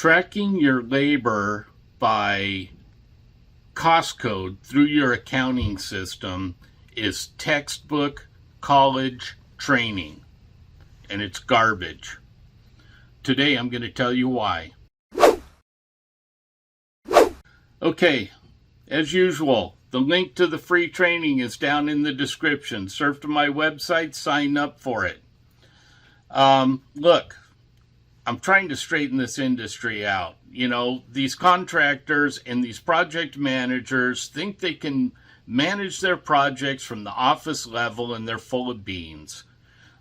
Tracking your labor by cost code through your accounting system is textbook college training, and it's garbage. Today I'm going to tell you why. Okay, as usual, the link to the free training is down in the description. Surf to my website, sign up for it. Look, I'm trying to straighten this industry out. You know, these contractors and these project managers think they can manage their projects from the office level, and they're full of beans.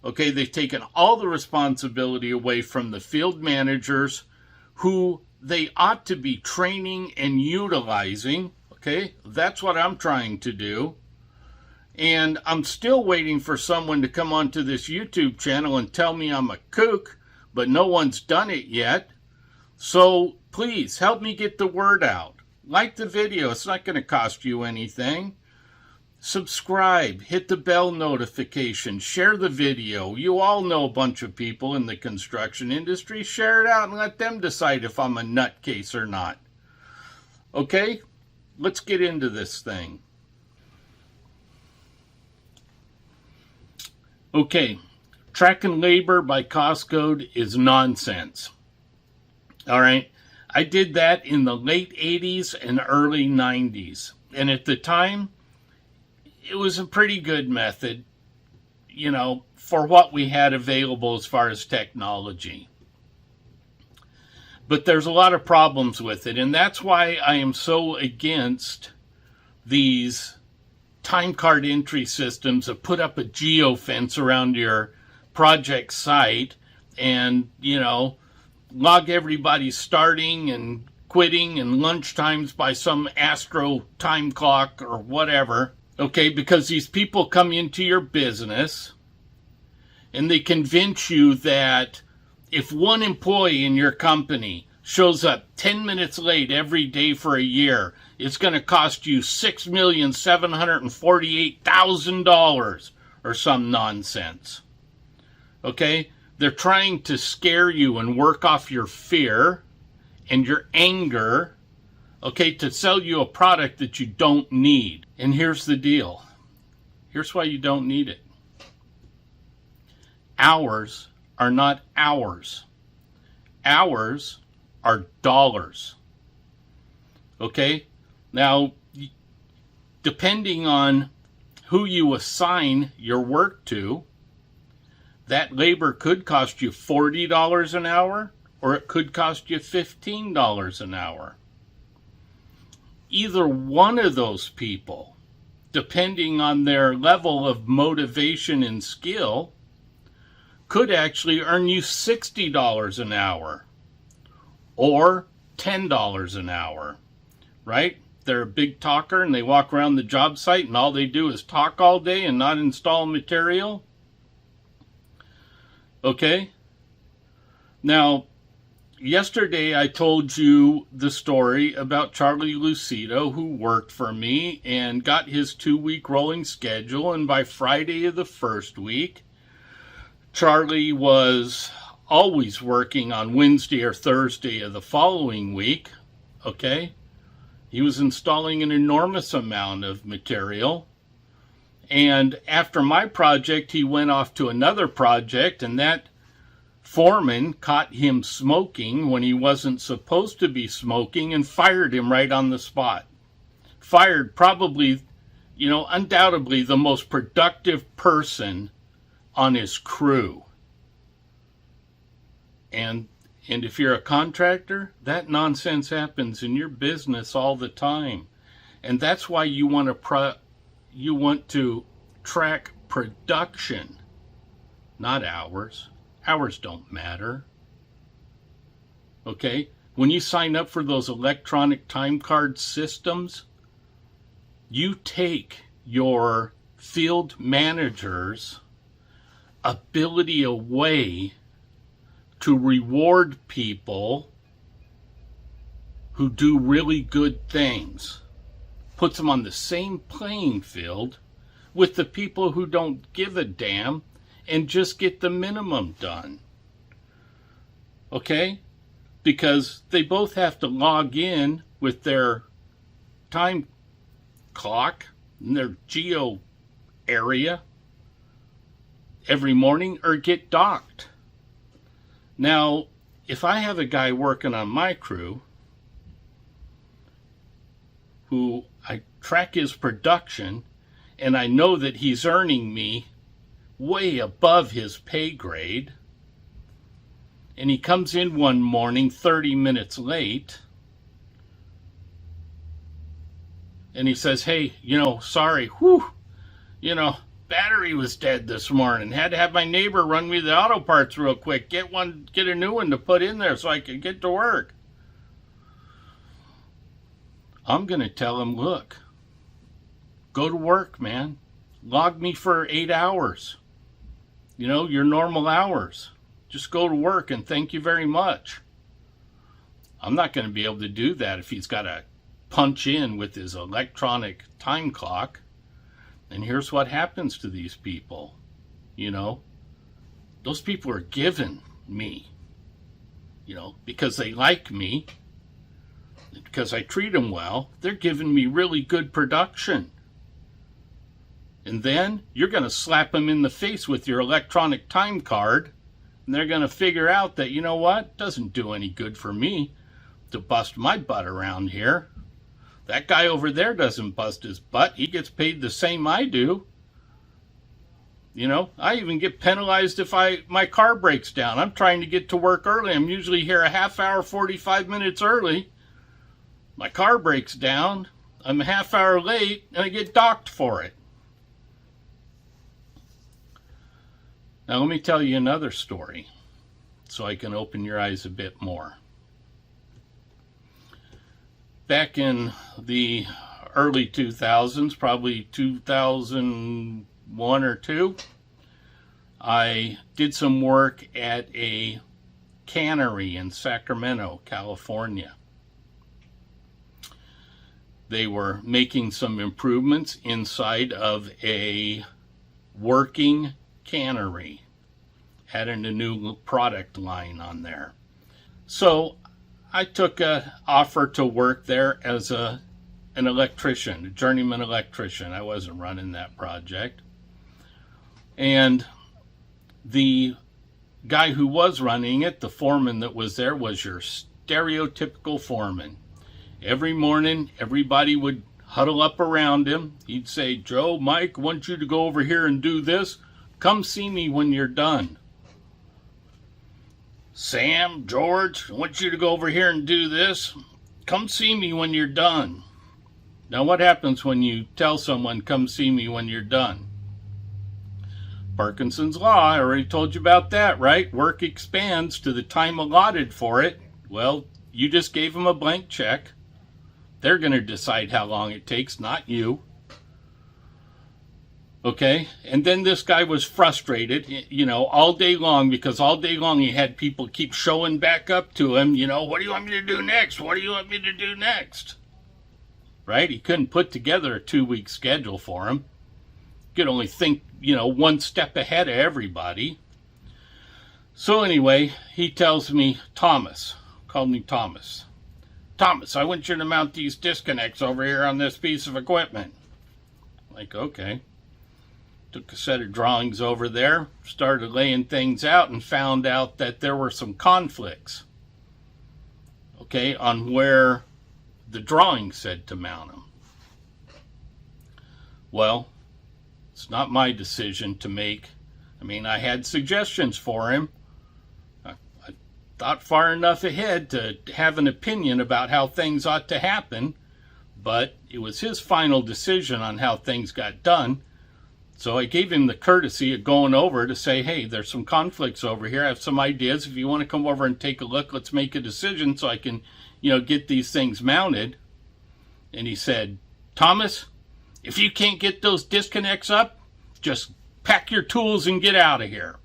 Okay, they've taken all the responsibility away from the field managers who they ought to be training and utilizing. Okay, that's what I'm trying to do. And I'm still waiting for someone to come onto this YouTube channel and tell me I'm a kook, but no one's done it yet. So please help me get the word out. Like the video, it's not going to cost you anything. Subscribe, hit the bell notification, share the video. You all know a bunch of people in the construction industry. Share it out and let them decide if I'm a nutcase or not. Okay, let's get into this thing. Okay, tracking labor by cost code is nonsense. All right, I did that in the late 80s and early 90s. And at the time, it was a pretty good method, you know, for what we had available as far as technology. But there's a lot of problems with it, and that's why I am so against these time card entry systems that put up a geofence around your project site and, you know, log everybody's starting and quitting and lunch times by some astro time clock or whatever. Okay, because these people come into your business and they convince you that if one employee in your company shows up 10 minutes late every day for a year, it's going to cost you $6,748,000 or some nonsense. Okay, they're trying to scare you and work off your fear and your anger, okay, to sell you a product that you don't need. And here's the deal. Here's why you don't need it. Hours are not hours. Hours are dollars. Okay? Now, depending on who you assign your work to, that labor could cost you $40 an hour, or it could cost you $15 an hour. Either one of those people, depending on their level of motivation and skill, could actually earn you $60 an hour or $10 an hour, right? They're a big talker and they walk around the job site and all they do is talk all day and not install material. Okay? Now, yesterday I told you the story about Charlie Lucido, who worked for me and got his 2-week rolling schedule, and by Friday of the first week, Charlie was always working on Wednesday or Thursday of the following week. Okay? He was installing an enormous amount of material. And after my project, he went off to another project, and that Foreman caught him smoking when he wasn't supposed to be smoking and fired him right on the spot. Fired probably, you know, undoubtedly the most productive person on his crew. And if you're a contractor, that nonsense happens in your business all the time. And that's why you want to track production, not hours. Hours don't matter. Okay? When you sign up for those electronic time card systems, you take your field manager's ability away to reward people who do really good things. Puts them on the same playing field with the people who don't give a damn and just get the minimum done. Okay? because they both have to log in with their time clock in their geo area every morning or get docked. Now, if I have a guy working on my crew who I track his production and I know that he's earning me way above his pay grade, and he comes in one morning 30 minutes late, and he says, hey, sorry, battery was dead this morning. Had to have my neighbor run me the auto parts real quick. Get a new one to put in there so I could get to work. I'm going to tell him, look, go to work, man. Log me for 8 hours. Your normal hours. Just go to work and thank you very much. I'm not going to be able to do that if he's got to punch in with his electronic time clock. And here's what happens to these people. Those people are giving me, because they like me, because I treat them well. They're giving me really good production. And then you're going to slap them in the face with your electronic time card, and they're going to figure out that, it doesn't do any good for me to bust my butt around here. That guy over there doesn't bust his butt. He gets paid the same I do. I even get penalized if my car breaks down. I'm trying to get to work early. I'm usually here a half hour, 45 minutes early. My car breaks down. I'm a half hour late, and I get docked for it. Now let me tell you another story so I can open your eyes a bit more. Back in the early 2000s, probably 2001 or 2, I did some work at a cannery in Sacramento, California. They were making some improvements inside of a working cannery, adding a new product line on there. So I took an offer to work there as an electrician, a journeyman electrician. I wasn't running that project. And the guy who was running it, the foreman that was there, was your stereotypical foreman. Every morning, everybody would huddle up around him. He'd say, Joe, Mike, I want you to go over here and do this. Come see me when you're done. Sam, George, I want you to go over here and do this. Come see me when you're done. Now, what happens when you tell someone, come see me when you're done? Parkinson's Law, I already told you about that, right? Work expands to the time allotted for it. Well, you just gave them a blank check. They're going to decide how long it takes, not you. Okay, and then this guy was frustrated, all day long, because all day long he had people keep showing back up to him, what do you want me to do next? What do you want me to do next? Right? He couldn't put together a 2-week schedule for him. He could only think, one step ahead of everybody. So anyway, he tells me, Thomas, called me Thomas. Thomas, I want you to mount these disconnects over here on this piece of equipment. Like, okay. Took a set of drawings over there, started laying things out, and found out that there were some conflicts, okay, on where the drawing said to mount them. Well, it's not my decision to make. I had suggestions for him. I thought far enough ahead to have an opinion about how things ought to happen, but it was his final decision on how things got done. So I gave him the courtesy of going over to say, hey, there's some conflicts over here. I have some ideas. If you want to come over and take a look, let's make a decision so I can, get these things mounted. And he said, Thomas, if you can't get those disconnects up, just pack your tools and get out of here.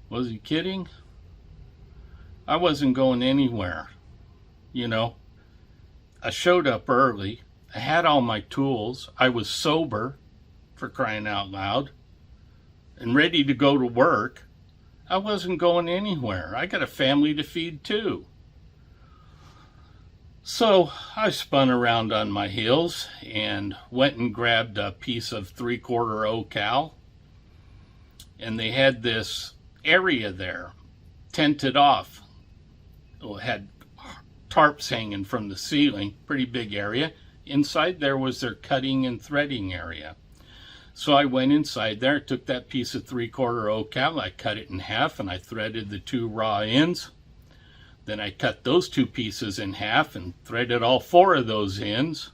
Was he kidding? I wasn't going anywhere. I showed up early. I had all my tools. I was sober, for crying out loud, and ready to go to work. I wasn't going anywhere. I got a family to feed too. So I spun around on my heels and went and grabbed a piece of 3/4 O-cal. And they had this area there tented off. It had tarps hanging from the ceiling, pretty big area. Inside there was their cutting and threading area. So I went inside there, took that piece of 3/4 O-cal, I cut it in half, and I threaded the 2 raw ends. Then I cut those 2 pieces in half and threaded all 4 of those ends.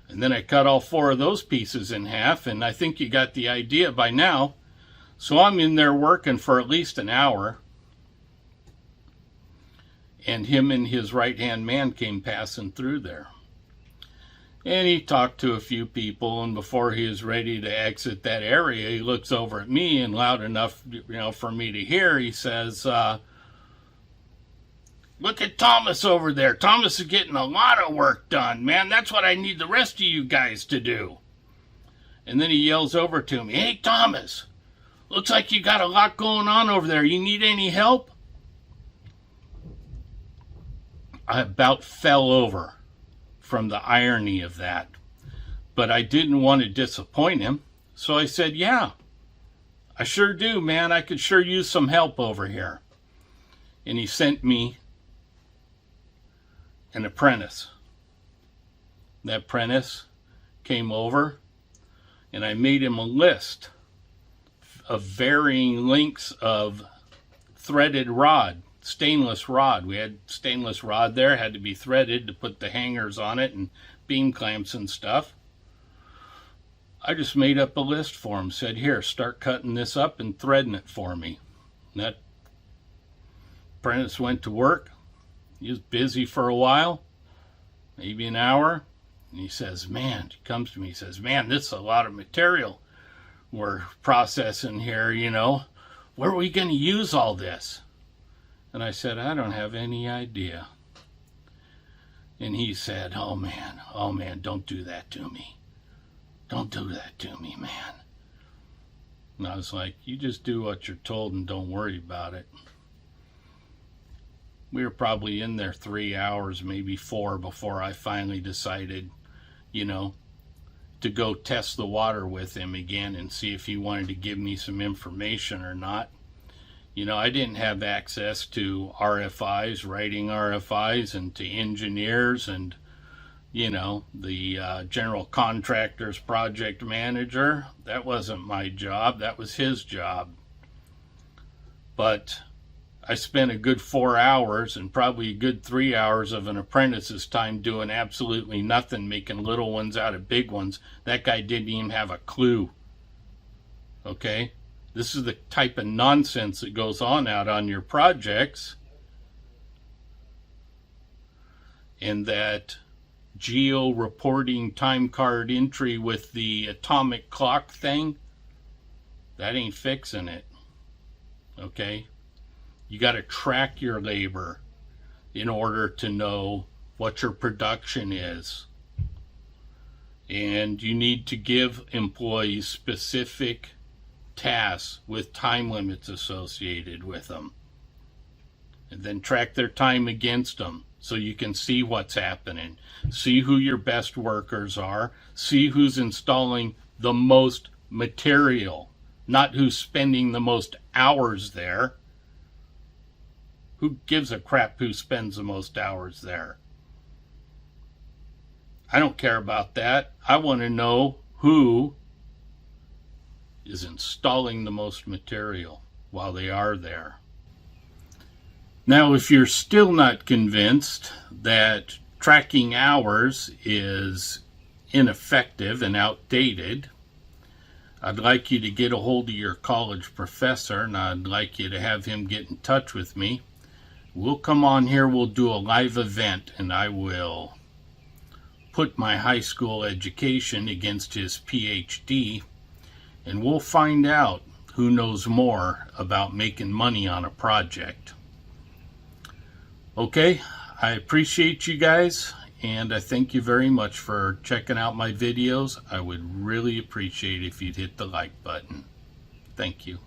And then I cut all 4 of those pieces in half, and I think you got the idea by now. So I'm in there working for at least an hour. And him and his right-hand man came passing through there. And he talked to a few people, and before he was ready to exit that area, he looks over at me, and loud enough, for me to hear, he says, "Look at Thomas over there. Thomas is getting a lot of work done, man. That's what I need the rest of you guys to do." And then he yells over to me, "Hey, Thomas, looks like you got a lot going on over there. You need any help?" I about fell over from the irony of that, but I didn't want to disappoint him, so I said, "Yeah, I sure do, man. I could sure use some help over here." And he sent me an apprentice. That apprentice came over, and I made him a list of varying lengths of threaded rod, stainless rod. We had stainless rod there, had to be threaded to put the hangers on it and beam clamps and stuff. I just made up a list for him, said, "Here, start cutting this up and threading it for me." And that apprentice went to work. He was busy for a while, maybe an hour, and he says, "Man," he comes to me, he says, "Man, this is a lot of material we're processing here, Where are we going to use all this?" And I said, "I don't have any idea." And he said, oh man, don't do that to me. Don't do that to me, man." And I was like, "You just do what you're told and don't worry about it." We were probably in there 3 hours, maybe 4, before I finally decided, to go test the water with him again and see if he wanted to give me some information or not. I didn't have access to RFIs, writing RFIs, and to engineers and, the general contractors project manager. That wasn't my job. That was his job. But I spent a good 4 hours and probably a good 3 hours of an apprentice's time doing absolutely nothing, making little ones out of big ones. That guy didn't even have a clue. Okay? This is the type of nonsense that goes on out on your projects. And that geo-reporting time card entry with the atomic clock thing, that ain't fixing it. Okay? You got to track your labor in order to know what your production is. And you need to give employees specific tasks with time limits associated with them. And then track their time against them so you can see what's happening. See who your best workers are. See who's installing the most material, not who's spending the most hours there. Who gives a crap who spends the most hours there? I don't care about that. I want to know who is installing the most material while they are there. Now, if you're still not convinced that tracking hours is ineffective and outdated, I'd like you to get a hold of your college professor, and I'd like you to have him get in touch with me. We'll come on here, we'll do a live event, and I will put my high school education against his PhD, and we'll find out who knows more about making money on a project. Okay, I appreciate you guys, and I thank you very much for checking out my videos. I would really appreciate if you'd hit the like button. Thank you.